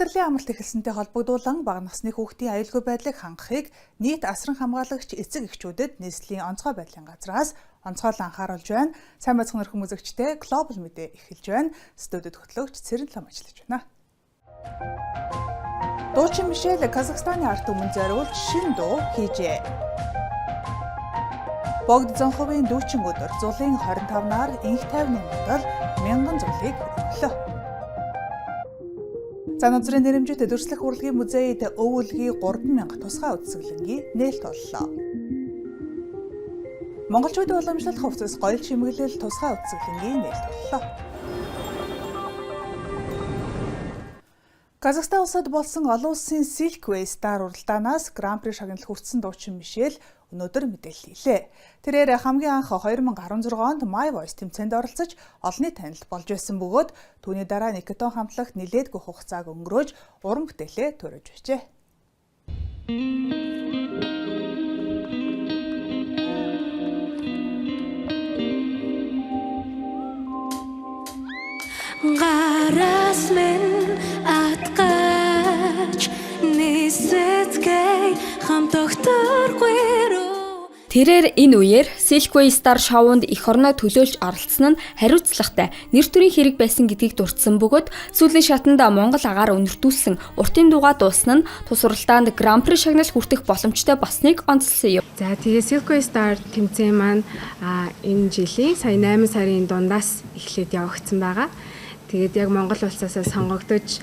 Улирлын амралт эхэлсэнтэй холбогдуулан бага насны хүүхдийн аюулгүй байдлыг хангахыг нийт асран хамгаалагч эцэг эхчүүдэд нийслэлийн онцгой байдлын газраас онцгойлон анхааруулж байна. Сайн байцгаана өрхөн үзэгчдээ Global мэдээ эхэлж байна. Студид хөтлөгч Цэрэн Лам ажиллаж байна. Дуучин Мишель Казахстаны ард түмэнд зориулж шинэ дуу хийжээ. Богд Зонховын дүүчин өдөр зулын 25-наар инх тайвны модал 1000 зулыг өглөө. Зан үзрийн нэрэмжит Дүрслэх урлагийн музейд өвөлгийн 3000 тусгай үзэсгэлэнгийн нээлт боллоо. Монголчуудын уламжлалт хувцас гоёл чимэглэл тусгай үзэсгэлэнгийн нээлт боллоо. Казахстан улсад болсон олон улсын Silkway Star уралдаанаас Гран-при шагналыг хүртсэн дуучин Мишель өнөөдөр мэдээлэл хийлээ. Тэрээр хамгийн анх 2016 онд My Voice тэмцээнд оролцож олонний танил болж байсан бөгөөд түүний дараа Никотон хамтлагт нэлээдгүй хугацааг өнгөрөөж уран бүтээлээ төрөж байжээ. Гараас минь атгаач нисэцгэй хамт огторгүй рүү. Тэрээр энэ үеэр Silkway Star шоунд эх орноо төлөөлж оролцсон нь хариуцлагатай нэр төрийн хэрэг байсан гэдгийг дурдсан бөгөөд сүүлийн шатанд Монгол агаар өнөртүүлсэн уртын дуугаа дуусна нь тус уралдаанд Гран-при шагнал хүртэх боломжтой болсныг онцлсан юм. За тэгээ Silkway Star тэмцээн маань энэ жилийн сая 8 сарын дундаас эхлээд явагдсан байгаа. Тэгээд яг Монгол улсаас сонгогдож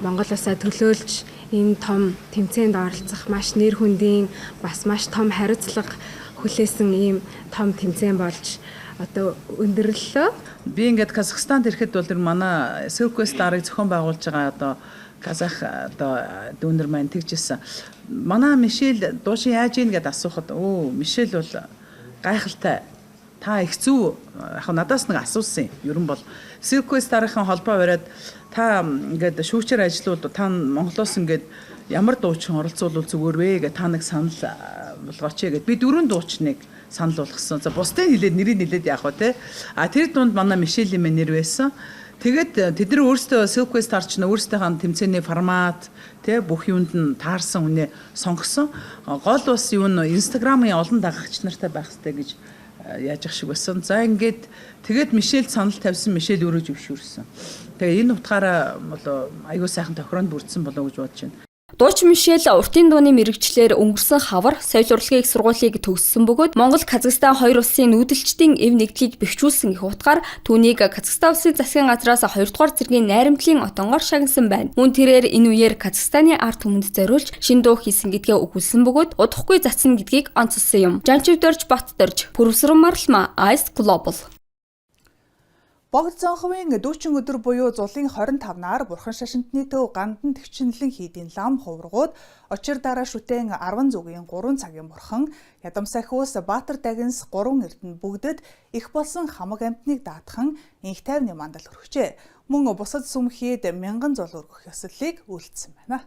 Монгол улсаа төлөөлж энэ том тэмцээнд оролцох маш нэр хүндийн бас маш том хариуцлага хүлээсэн ийм том тэмцээн болж одоо өндөрлөлөө. Би ингээд Казахстанд ирэхэд бол тэр манай Silkway Star-ыг зохион байгуулж байгаа одоо Казах одоо дүүнер маань тэгжсэн. Манай Мишель дуушин яаж ийн гэдээ асуухад Мишель бол гайхалтай. Та их зүв яг надаас нэг асуусан юм. Ер нь бол Silkway Star-ын холбоо бариад та ингээд шүүгчээр ажиллууд та Монголоос ингээд ямар дуучин оролцуулвал зүгээр вэ гэж та нэг санал болгооч гэд би 4 дуучныг санал болгосон. За бусдын хэлээд нэрийг хэлээд яах вэ те. Тэр дунд манай Мишелийн нэр байсан. Тэгээд тэд нар өөрсдөө Silkway Star ч өөрсдийнхээ тэмцээний формат те бүх юунд нь таарсан үнэ сонгосон. Гол бас юу н Instagram-ын олон дагагч нартай байх хэрэгтэй гэж яаж ах шиг байсан. За ингээд тэгээд Мишель санал тавьсан, Мишель өөрөө зөвшөөрсөн. Тэгээ энэ утгаараа бол аюу сайхан тохиронд бүрдсэн болов уу гэж бодож байна. Дуучин Мишель уртын дууны мэрэгчлэр өнгөрсөн хавар соёл урлагийн их сургуулийг төгссөн бөгөөд Монгол Казахстан хоёр улсын нүүдэлчдийн эв нэгдлийг бэхжүүлсэн их утгаар түүнийг Казахстан улсын засгийн газраас 2 дугаар зэргийн найрамдлын отонгоор шагнасан байна. Мөн тэрээр энэ үеэр Казахстаны ард түмэнд зориулж шинэ дуу хийсэн гэдгээ өгүүлсэн бөгөөд удахгүй цацна гэдгийг онцлсан юм. Жанчивдорж Баттдорж Пүрвсрэн Марлма Ice Global. Богд Зонховын дүүчин өдөр буюу зулын 25-наар бурхан шашинтны төв гандан төвчнөлэн хийдийн лам хуврагууд очир дараа шүтэн 10 зүгийн 3 цагийн бурхан Ядам Сахиус Баатар Дагинс 3 эрдэнэ бүгдэд их болсон хамаг амьтныг даатхан инх тайвны мандал өргөжээ. Мөн бусад сүмхийд 1000 зул өргөх ёслолыг үйлдсэн байна.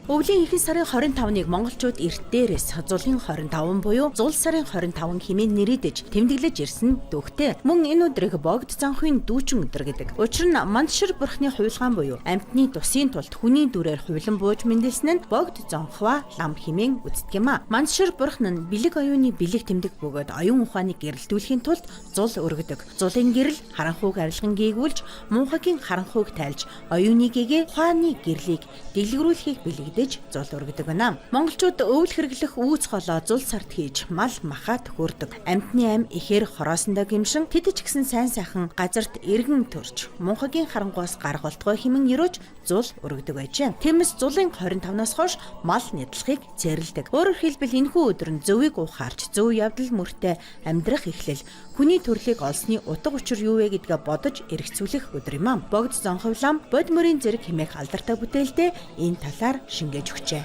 Өвлийн ихэнх сарын 25-ныг монголчууд эрт дээрээс зулын 25 буюу зул сарын 25 хэмээн нэрийдэж тэмдэглэж ирсэн дүүхтэй. Мөн энэ өдрийг Богд Зонховын дүүчин өдөр гэдэг. Учир нь Мандшир бурхны хувилгаан буюу амьтны тусын тулд хүний дүрээр хувилан бууж мэндэлсэн нь Богд Зонхова лам хэмээн үздэг юм а. Мандшир бурхан нь бэлэг оюуны бэлэг тэмдэг бөгөөд оюун ухааныг гэрэлтүүлэхийн тулд зул өргөдөг. Зулын гэрэл харанхуйг арилган гээгүүлж, муухагийн харанхуйг тайлж, оюуны гэгээ ухааны гэрлийг дэлгэрүүлэхийг бэлэг зул өргөдөг байна. Монголчууд өвөл хэрэглэх үүс холоо зул сард хийж мал маха төхөөрдөг. Амьтны ам ихээр хороосондоо гимшин тэд ч гэсэн сайн сайхан газарт эргэн төрж мунхагийн харангуйс гаргалтгой хэмээн өрөөж зул өргөдөг байжээ. Тиймээс зулын 25-наас хойш мал нэдлэхийг зэрлдэг. Өөрөөр хэлбэл энэхүү өдөр нь зөвийг ухаарч зөв явдал мөртөө амьдрах эхлэл хүний төрлийг олсны утга учир юу вэ гэдгээ бодож эргэцүүлэх өдөр юм. Богд Зонхов лам бод мөрийн зэрэг хэмээх алдартай бүтээлтэй энэ талаар шингээж өгчээ.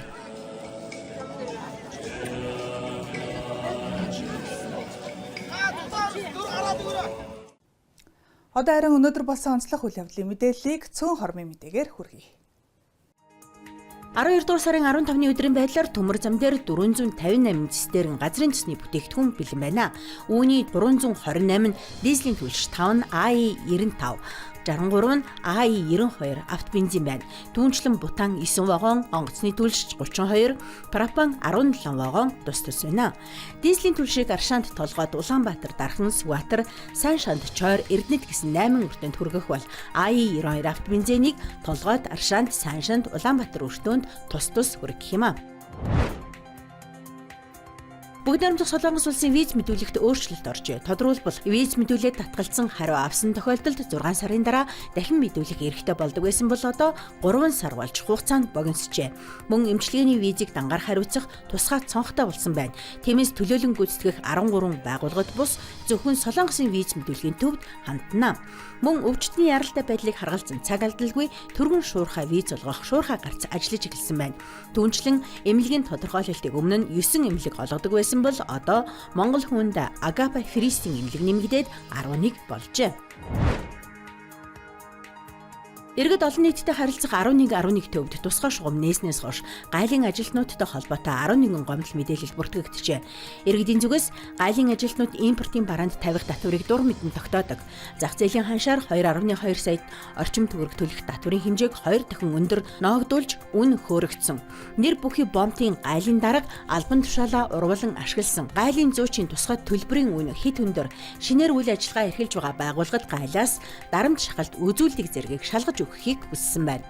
Одоо харин өнөөдөр болсон онцлог үйл явдлын мэдээллийг цөөн хормын мэдээгээр хүргэе. 12 дугаар сарын 15-ны өдрийн байдлаар төмөр зам дээр 458 цистерн газрын төсний бүтээгдэхүүн бэлэн байна. Үүний 328 нь дизелийн түлш 5 нь АИ95, 63 нь АИ92 автобензин байна. Түүнчлэн бутан 9 вагон, онгоцны түлш 32, пропан 17 вагон тус байна. Дизелийн түлшийг Аршаанд толгойд Улаанбаатар, Дархан, Сүхбаатар, Сайн шанд, Чойр, Эрдэнэт гэсэн 8 өртөнд хүргэх бол АИ92 автобензинийг толгойд Аршаанд, Сайн шанд, Улаанбаатар өртөнд тус хүргэх юм а. Бүгд найрамдах Солонгос улсын виз мэдүүлэгт өөрчлөлт оржээ. Тодорхойлбол виз мэдүүлээд татгалзсан хариу авсан тохиолдолд 6 сарын дараа дахин мэдүүлэх эрхтэй болдог байсан бол одоо 3 сар болж хугацаанд богиносжээ. Мөн эмчилгээний визийг дангаар хариуцах тусгай цонхтой болсон байна. Тиймээс төлөөлөн гүйцэтгэх 13 байгууллагад бус зөвхөн Солонгосын виз мэдүүлгийн төвд хандна. Мөн өвчтний яралтай байдлыг харгалзан цаг алдалгүй түргэн шуурхай виз олгох шуурхай гарц ажиллаж эхэлсэн байна. Түүнчлэн эмнэлгийн тодорхойлолтыг өмнө нь 9 эмнэлэг олгодог байсан бол одоо Монгол хүнд Агапа Фристийн эмнэлэг нэмэгдээд 11 болжээ. Иргэд олон нийттэй харилцах 11 төвд тусгай шугам нээснээс хойш гайлын ажилтнуудтай холбоотой 11 гомдол мэдээлэл бүртгэгдэжээ. Иргэдийн зүгээс гайлын ажилтнууд импортын бараанд тавих татварыг дур мэдэн тогтоодог. Зах зээлийн ханшаар 2.2 саяд орчим төгрөг төлөх татварын хэмжээг 2 дахин өндөр ноогдуулж үн хөөрөгдсөн. Нэр бүхий бомтын гайлын дарга албан тушаалаа урвалан ашигласан. Гайлын зуучийн тусгай төлбөрийн үн хэд өндөр шинээр үйл ажиллагаа эрхэлж байгаа байгууллагад гайлаас дарамт шахалт үзүүлдэг зэргийг шалгаж өгөхийг хүссэн байна.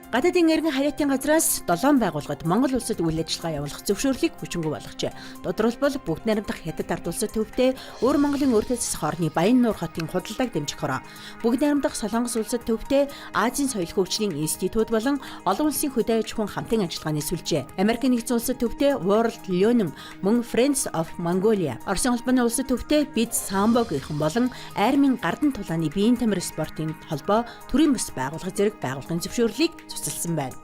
Гадаадын иргэн хариатын газраас 7 байгууллагад Монгол улсад үйл ажиллагаа явуулах зөвшөөрлийг хүчингү болгожээ. Тодорхойлбол бүгд найрамдах Хятад ард улсад төвтэй өөр Монголын өртөө засах орны Баян нуур хотын худалдааг дэмжих хороо. Бүгд найрамдах Солонгос улсад төвтэй Азийн соёл хөгжлийн институт болон олон улсын хөдөө аж ахуйн хамтын ажиллагааны сүлжээ. Америкийн нэгдсэн улсад төвтэй World Union, мөн Friends of Mongolia, Оросын холбооны улсад төвтэй Бид Самбо гэх болон Армийн гардан тулааны биеийн тамир спортын холбоо төрийн бас байгууллага зэрэг байгууллагын зөвшөөрлийг цуцалсан байна.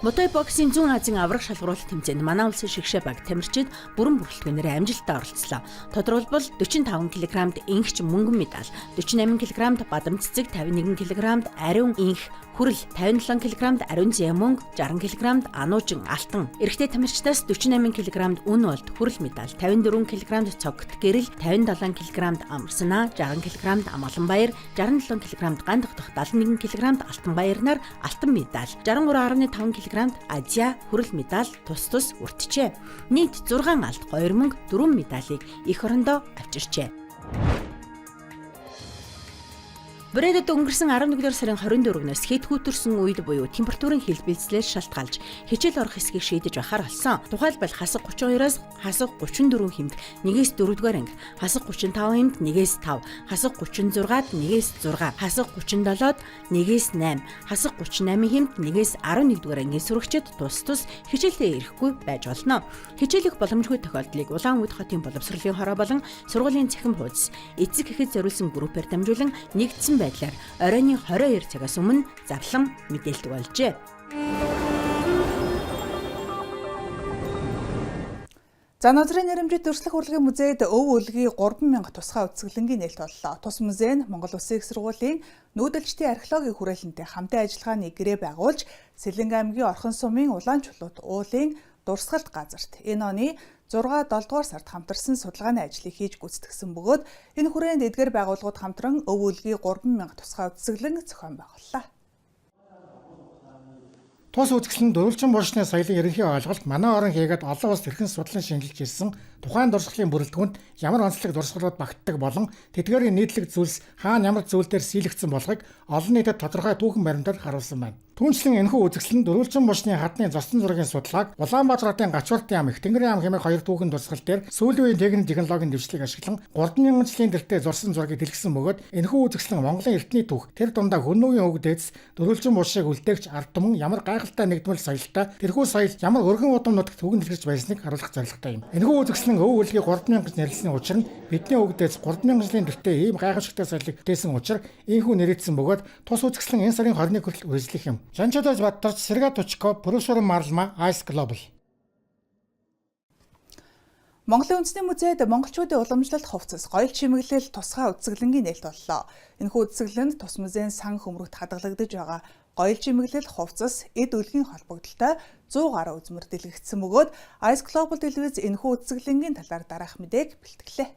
Мотой боксийн зүүн Азийн аврах шалгаруулалт тэмцээнд манай улсын шигшээ баг тамирчид бүрэн бүрэлдэхүүнээр амжилттай оролцлоо. Тодорхойлбол 45 кг-д инхч мөнгөн медаль, 48 кг-д бадам цэцэг, 51 кг-д ариун инх хүрэл, 57 кг-д ариун зэ мөнгө, 60 кг-д ануужин алтан. Эрэгтэй тамирчдаас 48 кг-д үн болт хүрэл медаль, 54 кг-д цогт гэрэл, 57 кг-д амарсанаа, 60 кг-д амгалан баяр, 67 кг-д ган тогтох, 71 кг-д алтан баярнаар алтан медаль, 63.5 кг Азия хүрэл медаль тус үртжээ. Нийт 6 алт, 2 мөнгө, 4 медалийг эх орондоо авчирчээ. Брэдэд өнгөрсөн 11-р сарын 24-ноос хэд хүүтэрсэн үед буюу температурын хэлбэлцлээс шалтгаалж хичээл орох хэсгийг шийдэж байхаар болсон. Тухайлбал хасаг 32-аас хасаг 34 хэмт 1-ээс 4-р анги, хасаг 35 хэмт 1-ээс 5, хасаг 36-д 1-ээс 6, хасаг 37-д 1-ээс 8, хасаг 38 хэмт 1-ээс 11-р ангийн сүрэгчид тус хичээлдээ ирэхгүй байж болно. Хичээлэх боломжгүй тохиолдлыг Улаанбаатар хотын боловсролын хороо болон сургуулийн цахим хуудас эцэг эхэд зориулсан группээр дамжуулан нэгдсэн байдлаар оройн 22 цагаас өмнө зарлан мэдээлдэг болжээ. Занозрын нэрэмжит төрслөх урлагийн музейд өв өлгийн 3000 тусгай үзэсгэлэнгийн нээлт боллоо. Тус музей нь Монгол Улсын их сургуулийн нүүдэлчдийн археологийн хүрээлэнтэй хамтын ажиллагааны гэрээ байгуулж, Сэлэнг аймгийн Орхон сумын Улаан чулуут уулын дурсгалт газарт энэ оны 6-7 дугаар сард хамтарсан судалгааны ажлыг хийж гүйцэтгэсэн бөгөөд энэ хүрээнд эдгээр байгууллагууд хамтран өв өлгийн 3000 тусгай үзэсгэлэн зохион байгууллаа. Тус үзэсгэлэн дөрвөлжин булшны соёлын ерөнхий ойлголт манай орон хийгээд олон улс хэрхэн судлан шинжилж ирсэн тухайн дурсгалын бүрэлдэхүүнд ямар онцлог дурсгалууд багтдаг болон тэдгээрийн нийтлэг зүйлс хаана ямар зүйлээр сийлэгдсэн болохыг олон нийтэд тодорхой түүхэн баримтаар харуулсан байна. Түүнчлэн энэхүү үзэсгэлэн дөрвөлжин булшны хадны зосон зургийн судалгааг Улаанбаатар хотын Гачуурт ям, Тэнгэрийн ам хэмээх хоёр түүхэн дурсгал дээр сүүлийн үеийн техник технологийн дэвшлиг ашиглан 3000 жилийн тэртээ зурсан зургийг дэлгэсэн бөгөөд энэхүү үзэсгэлэн Монголын эртний түүх тэр дундаа хүннүүгийн өвөг дээдс дөрвөлжин булшийг үлдээгч ард түмэн ямар гайхалтай нэгдмэл соёлтой тэрхүү соёл ямар өргөн удам нутагт түгэн дэлгэрч байсныг харуулах зорилготой юм. Энэхүү үзэсгэлэн өв өлгийн 3000 гэж нэрлэсний учир нь бидний өвөг дээдс 3000 жилийн тэртээ ийм гайхамшигтай соёлыг бүтээсэн учир ийхүү нэрийдсэн бөгөөд тус үзэсгэлэн энэ сарын 21 хүртэл үргэлжлэх юм. Жанчадаж Баттарч, Сэрга Тучко, Пүрүшүр Марлма, Ice Global. Монголын үндэсний музейд монголчуудын уламжлалт хувцас, гоёл чимэглэл тусгай үзэсгэлэнгийн нээлт боллоо. Энэхүү үзэсгэлэнд тус музейн сан хөмрөгт хадгалагдаж байгаа гоёл чимэглэл хувцас, эд өлгийн холбогдлолтой 100 гаруй үзмэр дэлгэгдсэн бөгөөд Ice Global Televiz энэхүү үзэсгэлэнгийн талаар дараах мэдээг бэлтгэлээ.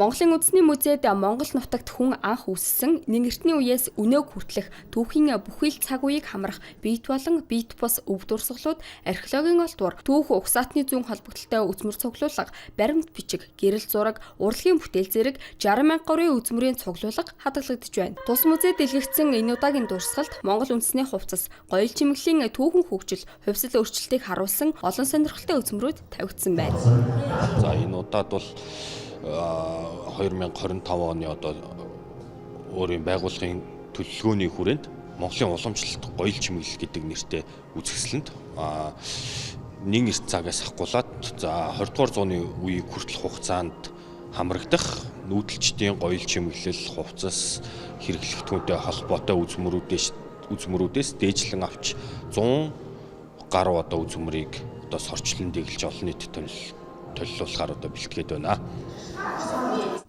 Монголын үндэсний музейд Монгол нутагт хүн анх үүссэн нэг эртний үеэс өнөөг хүртэлх түүхийн бүхий л цаг үеийг хамрах бит болон бит бус өв дурсгалууд, археологийн олдвор, түүх угсаатны зүүн холбогдлолтой үзмэр цуглуулга, баримт бичиг, гэрэл зураг, урлагийн бүтээл зэрэг 60,000 гаруй үзмрийн цуглуулга хадгалагдж байна. Тус музейд дэлгэгдсэн энэ удаагийн дурсгалд Монгол үндэсний хувцас, гоёл чимэглэлийн түүхэн хөгжил, хувьсэл өөрчлөлтийг харуулсан олон сонирхолтой үзмрүүд тавигдсан байна. За энэ удаад бол 2025 оны одоо өөрийн байгууллагын төлөвлөгөөний хүрээнд Монголын уламжлалт гоёл чимэглэл гэдэг нэртэй үзэсгэлэнт нэг эрт цагаас ахгуулаад за 20 дугаар зууны үеийг хүртэлх хугацаанд хамрагдах нүүдэлчдийн гоёл чимэглэл хувцас хэрэглэх түүнтэй холбоотой үзмөрүүдээс дээжлэн авч 100 гаруй одоо үзмрийг одоо сорчлон дэглэж олон нийтэд төлөвлөхөөр одоо бэлтгээд байна.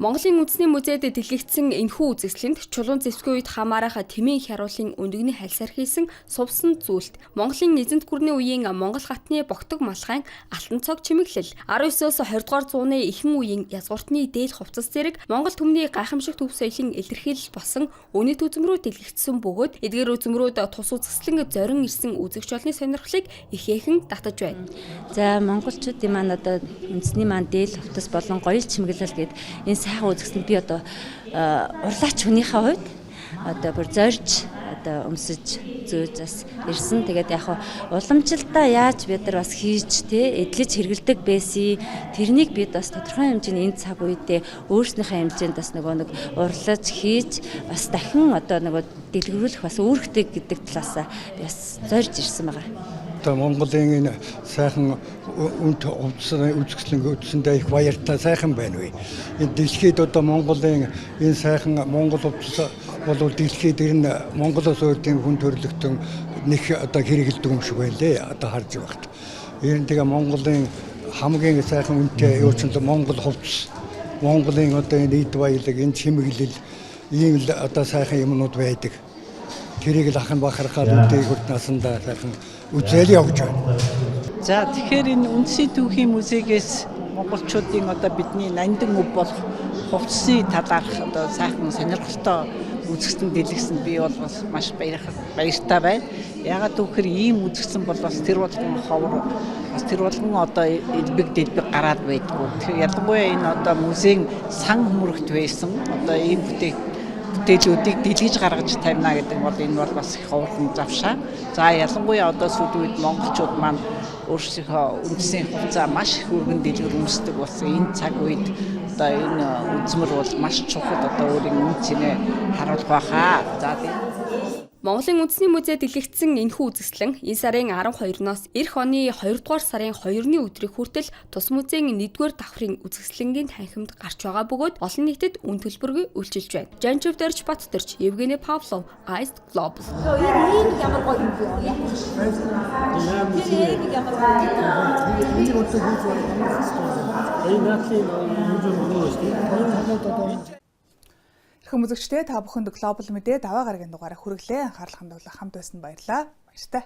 Монголын үндэсний музейд дэлгэгдсэн энэхүү үзэсгэлэнд чулуун зэвсгийн үед хамаарах Тэмийн хяруулын өндөгний хальсаар хийсэн сувсан зүйлт, Монголын эзэнт гүрний үеийн Монгол хатны богтог малхайн алтан цог чимэглэл, 19-с 20 дугаар зууны ихэнх үеийн язгууртны дээл хувцас зэрэг Монгол түмний гайхамшиг төв соёлын илэрхийлэл болсон үнэт үзмрүүд дэлгэгдсэн бөгөөд эдгээр үзмрүүд тус үзэсгэлэн зорин ирсэн үзэгч олны сонирхлыг ихээхэн татаж байна. За монголчуудын маань одоо үндэсний маань дээл хувцас болон гоёл чимэглэл гээд энэ сайхан үзэсгэлэнд би одоо урлаач хүнийхээ хувьд одоо бүр зорж одоо өмсөж зөөжс ирсэн. Тэгээд яг уламжлалтаа яаж бид нар бас хийж эдлэж хэрэгэлдэг байсан. Тэрнийг бид бас тодорхой хэмжээний энэ цаг үедээ өөрснийхөө хэмжээнд бас нэг урлаж хийж бас дахин одоо дэлгэрүүлэх бас үүрэгтэй гэдэг талаас би бас зорж ирсэн байгаа. Монголын энэ сайхан үнэт хувцсны үзэсгэлэнгүүдсэндээ их баяртай сайхан байна вэ. Энэ дэлхийд одоо Монголын энэ сайхан Монгол хувцас бол дэлхийд энэ Монголоос өөртөө хүн төрлөختөн нэг одоо хэрэгэлдэг юм шиг байна лээ. Одоо харж багт. Энэ тэгээ Монголын хамгийн сайхан үнэтэй юучин Монгол хувцас, Монголын одоо энэ эд баялаг, энэ чимэглэл ийм л одоо сайхан юмнууд байдаг. Тэрийг л ахын бахархаад үдээ хүрт насандаа сайхан үзэл явж байна. За тэгэхээр энэ үндэсний түүхийн музейгээс монголчуудын одоо бидний нандин өв болох хувцсны талаарх одоо сайхан сонирхолтой үзэсгэлэн дэлгэсэн би бол бас маш баяртай байна. Ягаад гэвэл ийм үзэсгэлэн бол бас тэр болгон ховор бас тэр болгон одоо элбэг дэлбэг гараад байдгүй. Тэгэхээр ялангуяа энэ одоо музейн сан хөмрөгт байсан одоо ийм бүтээлүүдийг дэлгэж гаргаж тавина гэдэг бол энэ бол бас их ховрын завшаа. За ялангуяа одоо сүүлийн үед монголчууд маань өөрсдийнхөө үндэсний хувцас маш их өргөн дэлгэр өмсдөг болсон. Энэ цаг үед одоо энэ үзмэр бол маш чухал одоо өөрийн үн цэнэ харуулах байхаа. За тийм. Монголын үндэсний музейд дэлгэгдсэн энэхүү үзэсгэлэн энэ сарын 12-ноос эх оны 2 дугаар сарын 2-ны өдрийг хүртэл тус музейн 1-р давхрын үзэсгэлэнгийн танхимд гарч байгаа бөгөөд олон нийтэд үн төлбөргүй үйлчилж байна. Жанжив Дорж Баттөрч, Евгений Павлов, Ice Global. Хүмүүзэгчтэй та бүхэнд Global мэдээ даваа гарагийн дугаараа хүргэлээ. Анхаарал хандуулах хамт байсан баярлалаа. Баяртай.